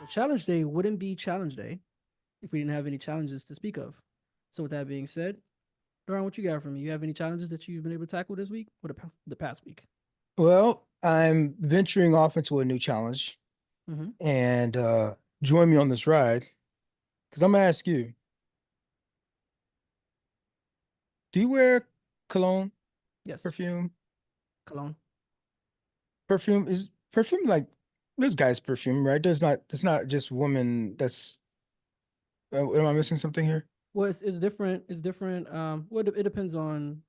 Challenge Day wouldn't be Challenge Day if we didn't have any challenges to speak of. So with that being said, Darwin, what you got for me? You have any challenges that you've been able to tackle this week or the past week? Well, I'm venturing off into a new challenge Mm-hmm. and join me on this ride because I'm gonna ask you, do you wear cologne, Yes, perfume? Cologne. Perfume like there's guys perfume, right? It's not just women that's am I missing something here? Well, it's different. It's different. Well, it depends on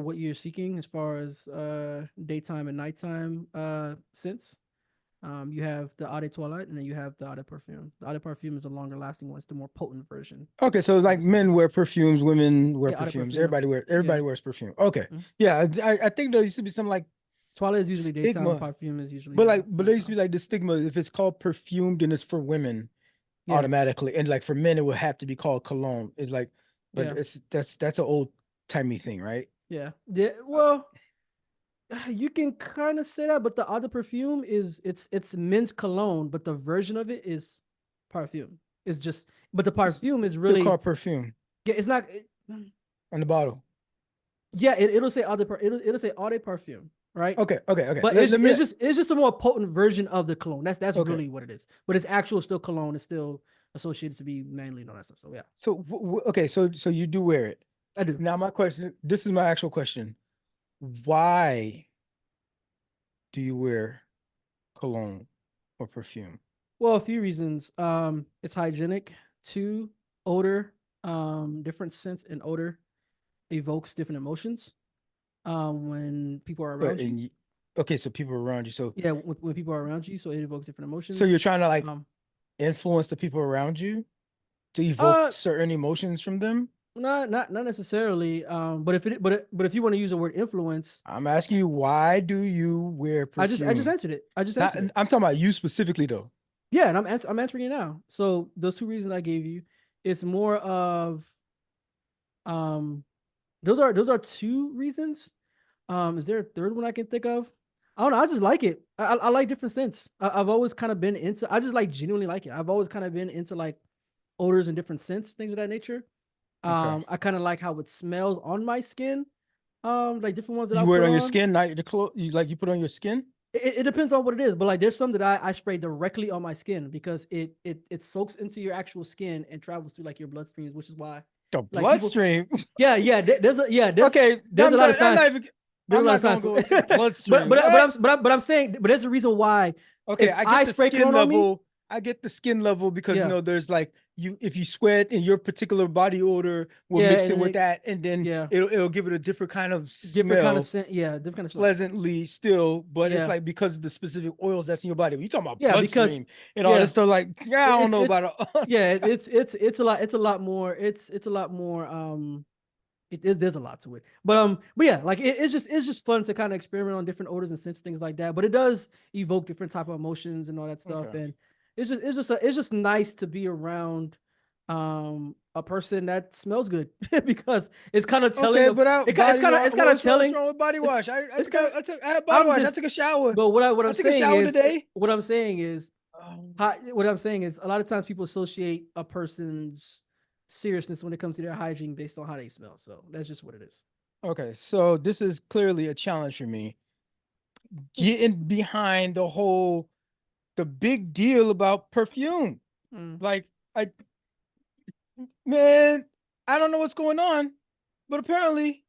what you're seeking as far as daytime and nighttime scents. You have the eau de toilette, and then you have the eau de parfum. The eau de parfum is the longer lasting one. It's the more potent version Okay, so of like the scent. men wear perfumes, women wear Yeah, eau de perfumes. parfum. Yeah. Everybody wears perfume. Okay. Mhm. Yeah, I think there used to be some like Toilet is usually daytime. stigma, Parfum is usually but there used to be nighttime. like the stigma if it's called perfume, then it's for women Yeah, automatically. And like for men, it would have to be called cologne. It's like, but yeah, that's an old timey thing, right? yeah. Yeah. Well, you can kind of say that, but the eau de perfume is it's men's cologne, but the version of it is parfum. It's just, but the It's parfum is still really called perfume yeah. It's not. on the bottle. Yeah, it'll say it'll say eau de parfum, right? Okay. But Let me it's just a more potent version of the cologne. That's okay. really what it is. But it's actual still cologne. It's still associated to be manly and all that stuff. So yeah, So okay, so you do wear it. I do. Now my question, this is my actual question. Why do you wear cologne or perfume? Well, a few reasons. It's hygienic. Two, odor. Different scents and odor evokes different emotions. When people are But around you. and you, okay, so people around you. So Yeah, when people are around you, so it evokes different so emotions. you're trying to like Um, influence the people around you to evoke uh, certain emotions from them? not necessarily. But if you want to use the word influence, I'm asking you, why do you wear I just perfume? answered it. I just Not, answered it. I'm talking about you specifically though. Yeah, and I'm answering it now. So those two reasons I gave you, it's more of um those are two reasons. Is there a third one I can think of? I don't know. I just like it. I like different scents. I've always kind of been into. I just like genuinely like it. I've always kind of been into like odors and different scents, things of that nature. Okay. I kind of like how it smells on my skin. Like different ones that You I'll wear put it on your on. skin, not the clothes. You put on your skin. It depends on what it is, but like there's some that I spray directly on my skin because it soaks into your actual skin and travels through like your bloodstreams, which is why The like people. bloodstream. Yeah. There's a yeah. Okay, There's a lot of I'm science. not even. There's a I'm lot of not science. gonna So, go into the bloodstream. What? but I'm saying, but there's a reason why Okay, if I get I the spray skin cologne on me, level. I get the skin level because yeah, there's like you if you sweat and your particular body odor will yeah, mix and in then with that, and then yeah, it'll give it a different kind of different kind of smell, scent, yeah, different kind of smell, pleasantly still, but it's yeah, like because of the specific oils that's in your body. When you talking about yeah, because bloodstream and all that yeah, stuff, like yeah, I don't know it's about it. yeah, it's a lot more, it's a lot more there's a lot to it, but yeah, like it's just fun to kind of experiment on different odors and scents, things like that. But it does evoke different type of emotions and all that stuff, Okay. and it's just nice to be around a person that smells good because it's kind of telling Okay, of but body wash. it's kind of What's telling wrong with body it's wash? I it's took kind of I had body I'm wash. I just took a shower. but what I I'm took a saying shower is today. what I'm saying is Um, what I'm saying is a lot of times people associate a person's seriousness when it comes to their hygiene based on how they smell. So that's just what it is. okay, so this is clearly a challenge for me. Getting behind the big deal about perfume. Mm. Like I man, I don't know what's going on, but apparently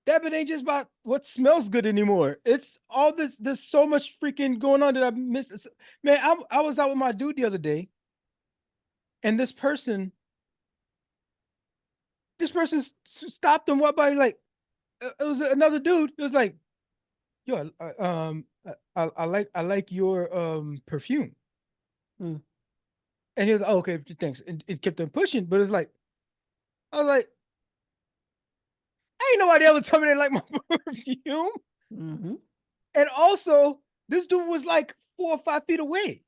that bit ain't just about what smells good anymore. It's all this. There's so much freaking going on that I've missed. Man, I was out with my dude the other day, and this person stopped and walked by like it was another dude. It was like, yo, I like your perfume, Mm. and he was like, oh, okay, thanks, and it kept on pushing, but it's like I was like, ain't nobody ever told me they like my perfume, Mm-hmm. and also this dude was like 4 or 5 feet away.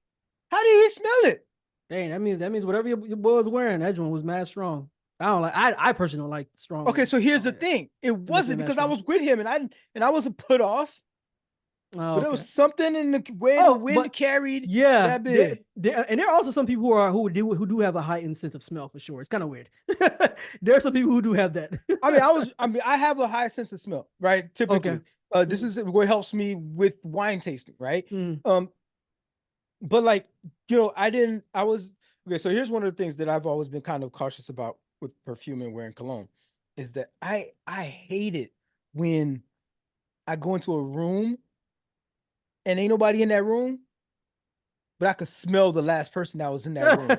How did he smell it? Dang, that means whatever your boy was wearing, that one was mad strong. I don't like. I personally don't like Okay, strong so here's strong the hair. thing. It It must be wasn't mad because I strong. was with him and I wasn't put off. Oh, but it okay. was something in the way the Oh, wind but carried yeah, that bit. and there are also some people who do have a heightened sense of smell for sure. It's kind of weird. There are some people who do have that. I have a high sense of smell, right? Okay. Typically, this Mm, is what helps me with wine tasting, right? mm, Um, but like, I was okay. So here's one of the things that I've always been kind of cautious about with perfume and wearing cologne is that I hate it when I go into a room and ain't nobody in that room, but I could smell the last person that was in that room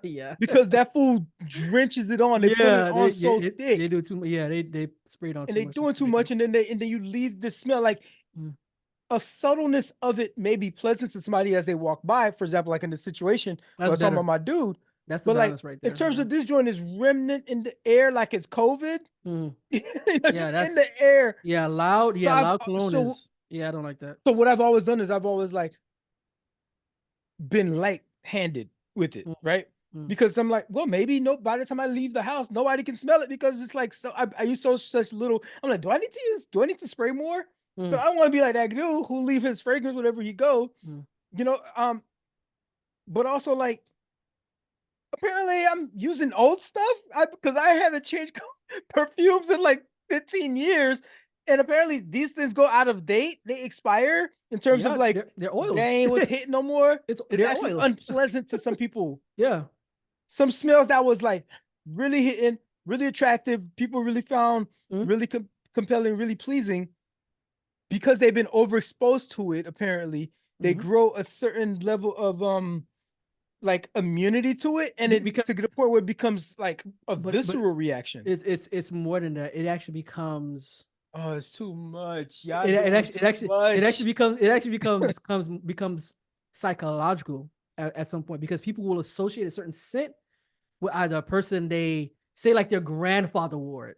yeah. because that food drenches it on. They put it Yeah, on so they thick do too much. Yeah, they sprayed on and too they much. It's doing too much, ridiculous. and then you leave the smell like Mm. a subtleness of it may be pleasant to somebody as they walk by. For example, like in the situation where I That's was talking better. about my dude, That's the but like balance right in there. terms Yeah. of this joint is remnant in the air, like it's COVID, Mm. Yeah, just in the air. yeah, loud. So Yeah, loud cologne is. Yeah, I don't like that. what I've always done is I've always like been light-handed with it, Mm, right? mm, Because I'm like, well, maybe no. By the time I leave the house, nobody can smell it because it's like so. I use such little. I'm like, do I need to spray more? But mm, I don't want to be like that dude who leave his fragrance wherever he go. mm. You know, but also like apparently I'm using old stuff because I haven't changed perfumes in like 15 years. And apparently these things go out of date. They expire in terms of Yeah, like they're they oils. ain't was hitting no more. It's They're actually oils. unpleasant to some people. Yeah. Some smells that was like really hitting, really attractive, people really found Mm, really compelling, really pleasing because they've been overexposed to it. Apparently, they mm-hmm. grow a certain level of like immunity to it, and it Because to get a point where it becomes like a but visceral reaction. it's more than that. It actually becomes Oh, it's too much. Y'all doing too it actually much. becomes psychological at some point because people will associate a certain scent with either a person they say like their grandfather wore it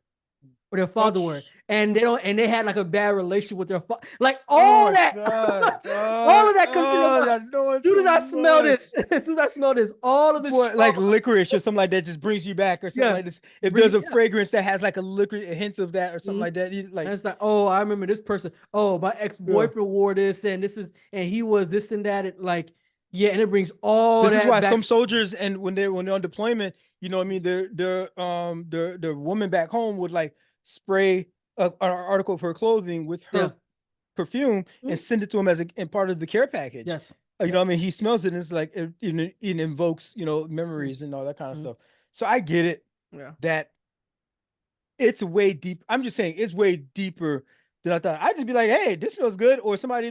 or their Oh, father wore it, and they had like a bad relationship with their father, like oh all my that, god. all of that comes to your Oh, mind. y'all doing As soon as too I smell much. this, as soon as I smell this, all of this Boy, like trauma, licorice or something like that just brings you back or something yeah, like this. If bring there's it, a yeah. fragrance that has like a licorice, a hint of that or something Mhm. like that, you, And like, it's like, oh, I remember this person. Oh, my ex yeah. boyfriend wore this, and this is, and he was this and that. And like, yeah, and it brings all This is that why back. some soldiers and when they're on deployment, you know what I mean, the woman back home would like spray an article of her clothing with Yeah. her perfume and Mm. send it to him as a part of the care package. Yes. You Yep. know what I mean? He smells it and it's like it invokes, Mm. memories and all that kind of Mm. stuff. So I get it Yeah. that it's way deep. I'm just saying it's way deeper than I thought. I'd just be like, hey, this smells good. Or somebody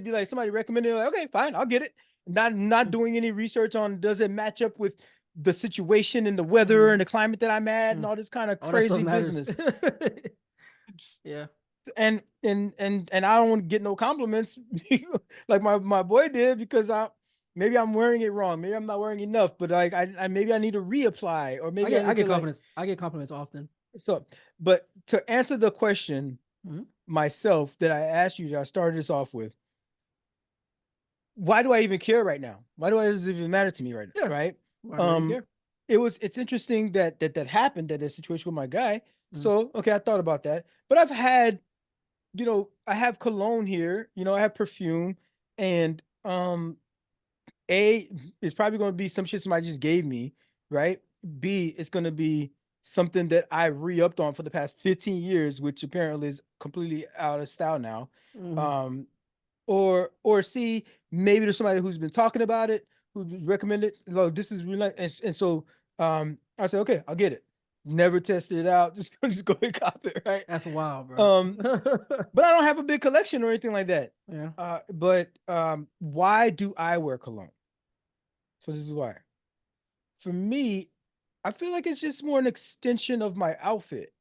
recommended it, like, okay, fine, I'll get it. Not Mm. doing any research on does it match up with the situation and the weather Mm. and the climate that I'm at and Mm. all this kind of All that stuff crazy matters. business. Yeah. And I don't want to get no compliments like my boy did because maybe I'm wearing it wrong. Maybe I'm not wearing enough, but like I maybe I need to reapply or maybe I I need get to like confidence. I get compliments often. so. But to answer the question Mhm. myself that I asked you that I started this off with, why do I even care right now? Why does it even matter to me right now? Yeah. Right? Why do I even Um, care? it's interesting that happened, that situation with my guy. Mm. So okay, I thought about that. But I've had, I have cologne here, I have perfume, and A, it's probably gonna be some shit somebody just gave me, right? B, it's gonna be something that I re-upped on for the past 15 years, which apparently is completely out of style now. Mhm. Um, or C, maybe there's somebody who's been talking about it, who recommended, look, this is really nice. And so I said, okay, I'll get it. Never tested it out, just go and cop it, right? That's wild, bro. Um, but I don't have a big collection or anything like that. Yeah. But why do I wear cologne? So this is why. For me, I feel like it's just more an extension of my outfit.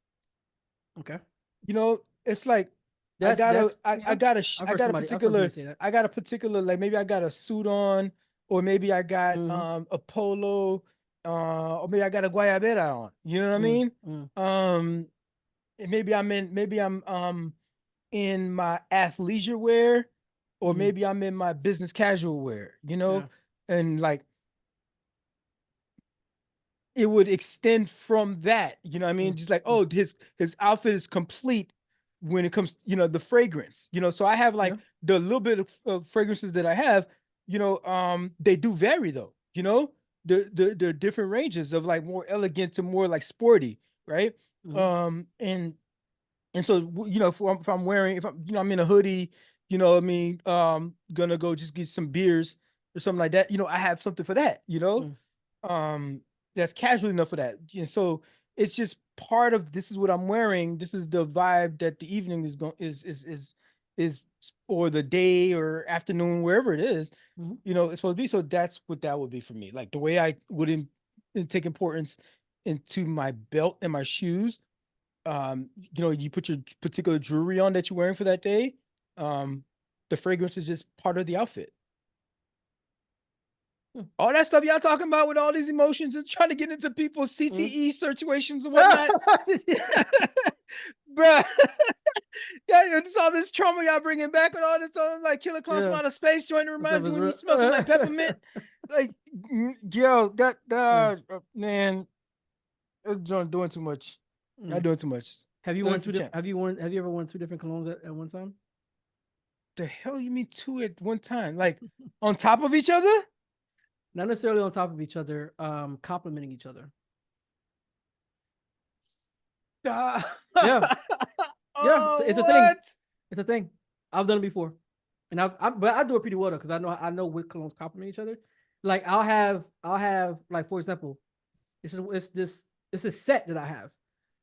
Okay. It's like That's yeah. I got a I've heard people particular say that. like maybe I got a suit on, or maybe I got Mm-hmm. a polo, or maybe I got a guayabera on. You know what I Mm, mean? mm, Um, and maybe I'm in my athleisure wear, or mm, maybe I'm in my business casual wear. yeah. And like it would extend from that. You know what I mean? Mm, Just like, mm, oh, his outfit is complete when it comes, the fragrance, so I have like Yeah. the little bit of fragrances that I have, they do vary though, the different ranges of like more elegant to more like sporty, right? Mm-hmm. And so if I'm wearing, if I'm, I'm in a hoodie, what I mean, gonna go just get some beers or something like that, I have something for that, um that's casual enough for that. And so it's just part of, this is what I'm wearing, this is the vibe that the evening is going is or the day or afternoon, wherever it is, Mm-hmm. it's supposed to be. So that's what that would be for me. Like the way I would take importance into my belt and my shoes. You put your particular jewelry on that you're wearing for that day. um the fragrance is just part of the outfit. All that stuff y'all talking about with all these emotions and trying to get into people's Mm-hmm. CTE situations and whatnot. Bruh. Yeah, it's all this trauma y'all bringing back with all this like Killer Clowns from Yeah. Outer Space joint. It That stuff reminds you is when you real. smell something like peppermint. Like, yo, man, doing too much. Y'all Mm. doing too much. Have you No, worn it's the two? champ. Have you ever worn two different colognes at one time? The hell you mean two at one time? Like on top of each other? Not necessarily on top of each other, complementing each other. Stop. Yeah, yeah, it's a Oh, thing. what? It's a thing. I've done it before, and but I do it pretty well because I know what colognes complement each other. Like I'll have like, for example, it's a set that I have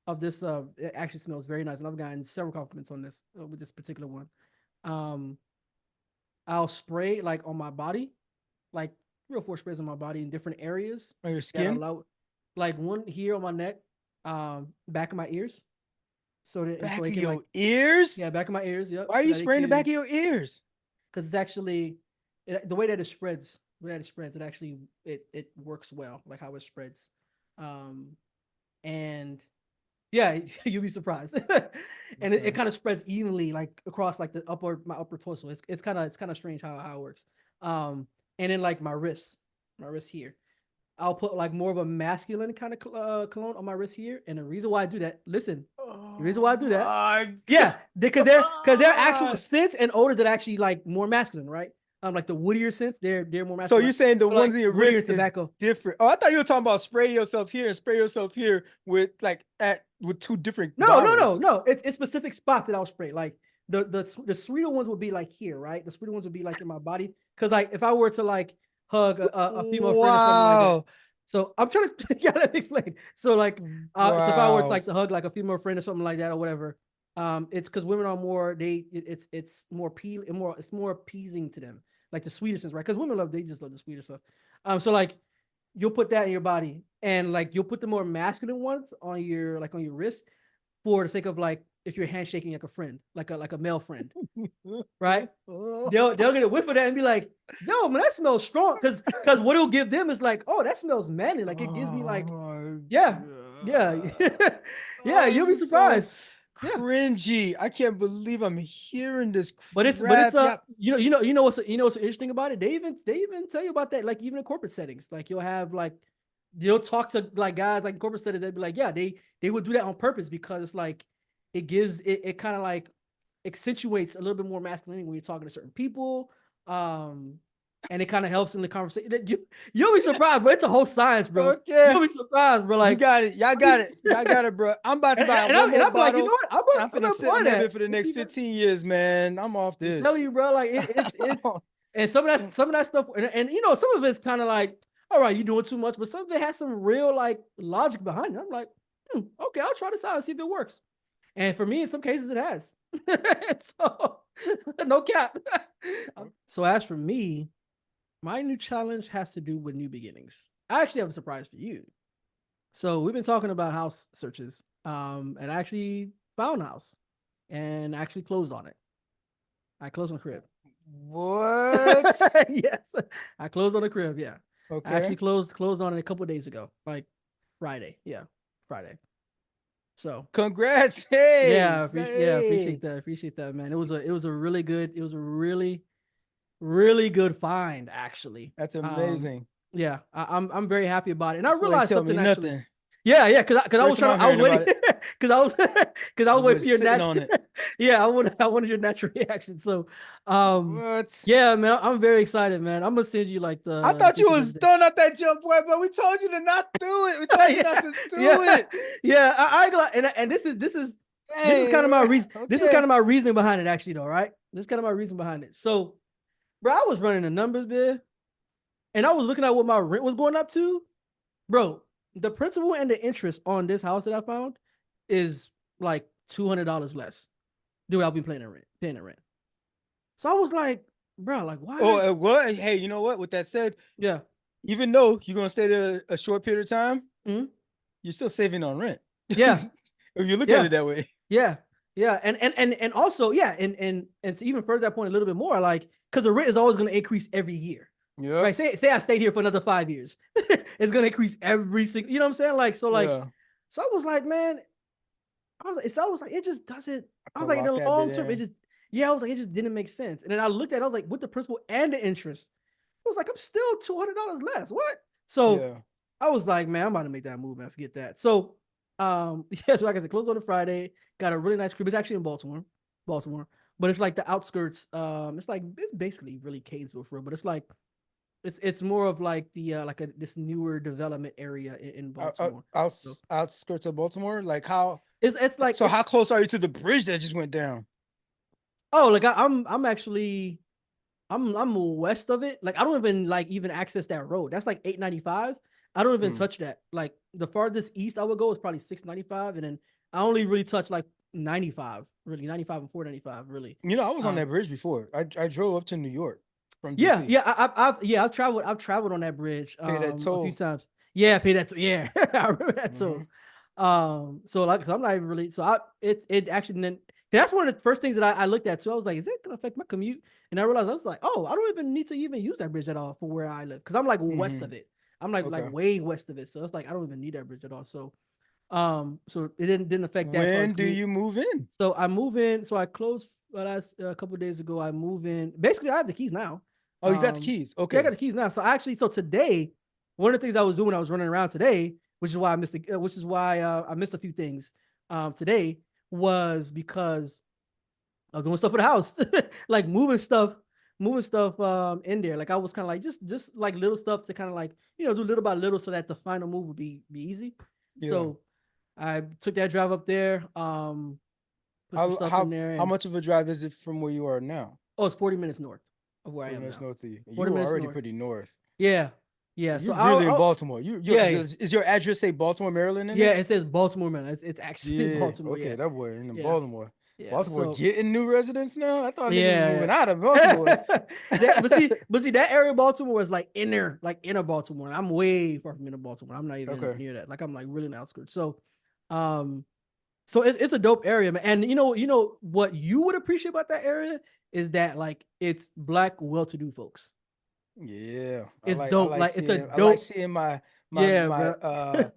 of this. It actually smells very nice, and I've gotten several compliments on this with this particular one. Um, I'll spray like on my body, like 3 or 4 sprays on my body in different areas On your that skin? allow, like one here on my neck, back of my ears, so Back it of can like, your ears? yeah, back of my ears, yep, Why are so you that it spraying the back can, of your ears? because it's actually the way that it spreads, it actually it works well, like how it spreads, um, and yeah, you'll be surprised, and it Okay. kind of spreads evenly like across like my upper torso. It's kind of strange how it works, um, and then like my wrist here. I'll put like more of a masculine kind of cologne on my wrist here. And the reason why I do that, listen, the reason Oh why I do that, my yeah, because they're actual God. scents and odors that actually like more masculine, right? Like the woodier scents, they're more So masculine, you're saying the or like ones in your woodier wrist and is tobacco. different? Oh, I thought you were talking about spray yourself here and spray yourself here with like with two different No, no, no, bottles. no. It's specific spots that I'll spray. Like the sweeter ones would be like here, right? The sweeter ones would be like in my body. Because like if I were to like hug a female friend or something like that. Wow. So I'm trying to yeah, let me explain. So like so if I were Wow. like to hug like a female friend or something like that or whatever, it's because women are more it's more it's more appeasing to them. Like the sweetest ones, right? Because women they just love the sweeter stuff. So like you'll put that in your body and like you'll put the more masculine ones on your wrist for the sake of like if you're handshaking like a friend, like a male friend, right? They'll get a whiff of that and be like, "Yo, man, that smells strong." Because what it'll give them is like, "Oh, that smells manly." Like it gives me like, Oh yeah, yeah, God. yeah. Oh, You'll this be is so surprised. Yeah, cringy. I can't believe I'm hearing this but it's crap. Yeah. what's so interesting about it. They even tell you about that. Like even in corporate settings, like you'll talk to like guys like in corporate settings. They'd be like, yeah, they would do that on purpose because it's like it kind of like accentuates a little bit more masculinity when you're talking to certain people. Um, and it kind of helps in the conversation. You'll be surprised, bro. It's a whole science, bro. Okay. You'll be surprised, bro. You Like, got it. Y'all got it. Y'all got it, bro. I'm about to buy one more I'll be like, you know bottle. what? I'm I'm finna gonna sit apply on that bit that. for the Let's next see, 15 years, man. I'm off I'm this. telling you, bro. Like it's and some of that stuff, and some of it's kind of like, all right, you're doing too much, but some of it has some real like logic behind it. I'm like, okay, I'll try this out and see if it works. And for me, in some cases, it has. So no cap. So as for me, my new challenge has to do with new beginnings. I actually have a surprise for you. So we've been talking about house searches, and I actually found a house and actually closed on it. I closed on the crib. What? Yes, I closed on the crib. Yeah, I Okay. actually closed on it a couple of days ago, like Friday. Yeah, Friday. So Congrats. Hey, yeah, say. appreciate that, man. It was a really good find, actually. That's amazing. Yeah, I'm very happy about it, and I Still ain't realized tell me something actually. nothing. Yeah, because I was First time trying, I'm I was hearing about waiting, it. because I was This waiting boy's for your sitting natural. on it. Yeah, I wanted your natural reaction. So, What? yeah, man, I'm very excited, man. I'm gonna send you like I the thought you pictures and was everything. done at that jump, boy, but we told you to not do it. We told you not Yeah, to do yeah, it. yeah. I ain't gonna, and this is kind of my Dang, reason. This is kind okay. of my reasoning behind it, actually, though. Right? This is kind of my reason behind it. So, bro, I was running the numbers, man, and I was looking at what my rent was going up to, bro. The principal and the interest on this house that I found is like $200 less than what I'll be paying the rent. So I was like, bro, like why? Oh, what? Hey, you know what? With that said, Yeah. even though you're gonna stay there a short period of time, Mhm. you're still saving on rent. Yeah. If you look at Yeah. it that way. Yeah. Yeah. And also, yeah, and to even further that point a little bit more, like, because the rent is always going to increase every year. Yep. Right. Say I stayed here for another 5 years. It's gonna increase every single, you know what I'm saying? Yeah. So I was like, man, I was like, it just doesn't. I I was could like, in lock the that bit long term, in. I was like, it just didn't make sense. And then I looked at it, I was like, with the principal and the interest, I was like, I'm still $200 less. What? So Yeah. I was like, man, I'm about to make that move, man. Forget that. So, yeah, so like I said, closed on a Friday, got a really nice crib. It's actually in Baltimore, but it's like the outskirts. It's basically really Kaysville for real, but it's more of like the this newer development area in Baltimore. So Outskirts of Baltimore. Like how? it's like So it's how close are you to the bridge that just went down? oh like I'm actually I'm west of it. Like I don't even access that road. That's like 895. I don't even Hmm. touch that. Like the farthest east I would go is probably 695, and then I only really touch like 95, really 95 and 495, really. You know, I was on Um, that bridge before. I drove up to New York from yeah, DC. yeah, I've traveled on that bridge Pay that a few toll. times. Yeah, pay that. Yeah, I remember that Hmm. too. So like, cause I'm not even really. So it actually then that's one of the first things that I looked at too. I was like, is it gonna affect my commute? And I realized I was like, oh, I don't even need to even use that bridge at all from where I live, cause I'm like west Hmm. of it. I'm like Okay. way west of it. So it's like I don't even need that bridge at all. So it didn't affect that as far as When do commute. you move in? So I move in. So I closed last a couple of days ago. I move in. Basically, I have the keys now. Oh, you got the keys. Yeah, I got Okay. the keys now. So today, one of the things I was doing, I was running around today, which is why I missed a few things. Today was because I was doing stuff for the house, like moving stuff in there. Like I was kind of like just like little stuff to kind of like do little by little so that the final move would be easy. Yeah. So I took that drive up there, put some How stuff in how there, how and much of a drive is it from where you are now? oh, it's 40 minutes north of where I 40 am minutes now. north of you. You 40 were minutes already north. pretty north. Yeah, yeah. So You're really in Baltimore. yeah, yeah, Is your address say Baltimore, Maryland in yeah. it? It says Baltimore, man. It's actually Yeah. Baltimore. Okay, Yeah, that boy in yeah, Baltimore. yeah. Baltimore So getting new residents now? I thought niggas was yeah. moving out of Baltimore. But see, that area of Baltimore is like inner Baltimore. I'm way far from inner Baltimore. I'm not even Okay. near that. Like I'm like really in the outskirts. Um, so it's a dope area, man. And what you would appreciate about that area is that like it's black, well-to-do folks. Yeah. It's dope. Like it's a I like dope. seeing my my Yeah, my bro. uh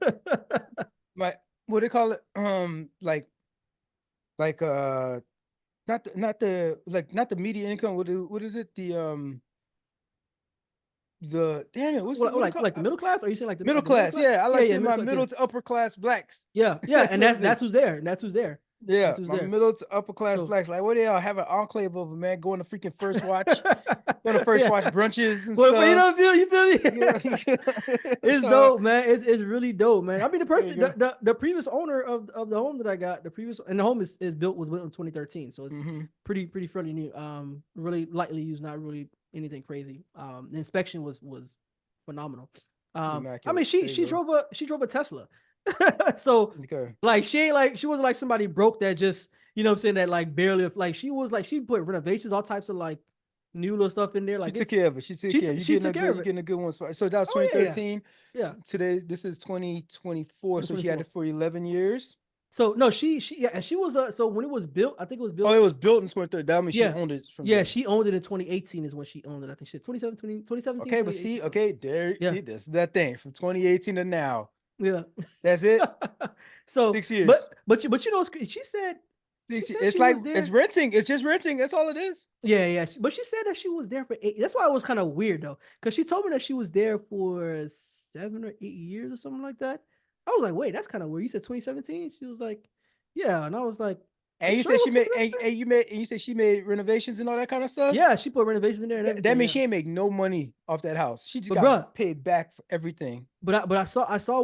my what do they call it? Like not the media income. What is it? The damn it, what's the what do you call Like the middle class? Are you saying like the middle like the middle class? class? Yeah, I Yeah, like yeah, seeing middle my class. Yeah, middle to upper class blacks. yeah, yeah. That's And what it that's is. who's there. And that's who's there. Yeah, That's who's my there. middle to upper class So blacks. Like, what they all have an enclave of them, man. Going to freaking first watch, going to first yeah. watch brunches and But stuff. you feel Yeah, me? It's so dope, man. It's really dope, man. I mean, the there you person, go. the previous owner of the home that I got, the home was built in 2013, so it's Hmm. pretty fairly new. Really lightly used, not really anything crazy. The inspection was phenomenal. I mean, Immaculate. she There you she go. drove a Tesla, so Okay. like she wasn't like somebody broke that just what I'm saying, that like barely, like she was like she put renovations, all types of like new little stuff in there. She Like took care of it. She took care. You she getting took a care good. of You it. getting a good one. So that was Oh yeah, yeah, 2013. yeah. Today, this is 2024. So she had 2024. it for 11 years. So no, she yeah, and she was so when it was built, I think it was Oh, built. it was built in 2013. That means she Yeah, owned it from yeah, then. she owned it in 2018 is when she owned it. I think she 2017, Okay, but see, 2018. So okay, there, yeah, see, this that thing from 2018 to now. yeah. That's it. So 6 years. but she said It's she like was it's there. renting. It's just renting. That's all it is. Yeah, yeah. But she said that she was there for 8. That's why it was kind of weird though, because she told me that she was there for 7 or 8 years or something like that. I was like, wait, that's kind of weird. You said 2017. She was like, yeah, and I was like, are And you you sure said it she was made, 2017? and you said she made renovations and all that kind of stuff. Yeah, she put renovations in there and That everything. means Yeah, she ain't make no money off that house. She just but got bruh, paid back for everything. but I saw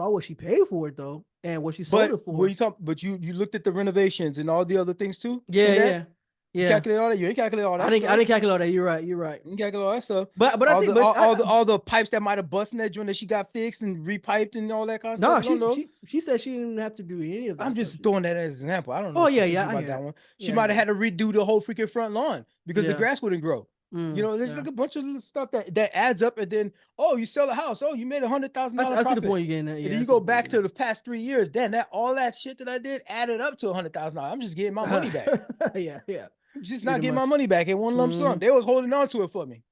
what she paid for it though, and what she sold But it what for. you talk? But you looked at the renovations and all the other things too Yeah, in that. yeah, You yeah. calculate all that. You ain't calculate all that I stuff. didn't calculate that. You're right. You're right. You calculate all that stuff. But I All think the but all the pipes that might have busted in that joint that she got fixed and repiped and all that kind of stuff. no, You don't know. she said she didn't have to do any of that I'm stuff. just throwing that as an example. I don't know Oh yeah, specifically yeah, I about hear that it. one. She Yeah, I might hear have it. had to redo the whole freaking front lawn because the Yeah. grass wouldn't grow. You know, there's Yeah. like a bunch of little stuff that adds up, and then you sell a house, you made $100,000 I see the profit, point you're getting at. and Yeah, then I you see the go point back you're to the past 3 years. Then that all that shit that I did added up to $100,000. I'm just getting my money back. getting at. Yeah, yeah. I'm just not Pretty getting my much. money back in one lump sum. Mm-hmm. They was holding on to it for me.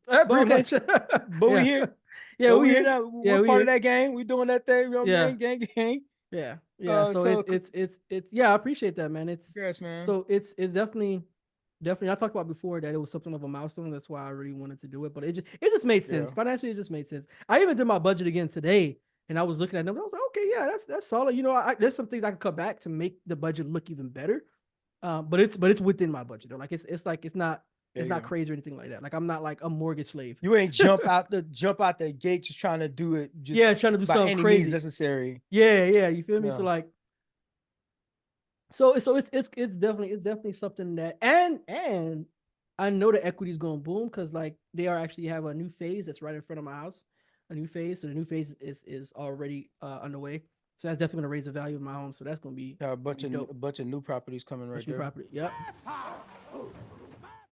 But Pretty okay, much. but we Yeah. here. Yeah, But we we here here. now. Yeah, We're we part of here. that gang. We doing that thing. You know what I Yeah. mean? Gang. Yeah. Yeah. So So it's yeah, I appreciate that, man. congrats, man. So it's definitely I talked about before that it was something of a milestone. That's why I really wanted to do it. But it just made sense. Yeah. Financially, it just made sense. I even did my budget again today and I was looking at them. I was like, okay, yeah, that's solid. You know, there's some things I can cut back to make the budget look even better. But it's within my budget though. Like There it's you not go. crazy or anything like that. Like I'm not like a mortgage slave. You ain't jump out the gate just trying to do it just Yeah, trying to do by something any means crazy. necessary. Yeah, yeah. You feel me? So No. like so it's definitely something that and I know the equity is going to boom because like they are actually have a new phase that's right in front of my house, a new phase. So the new phase is already underway. So that's definitely going to raise the value of my home. So that's going to be Got dope. a bunch of new properties coming right That's new there. property. Yep.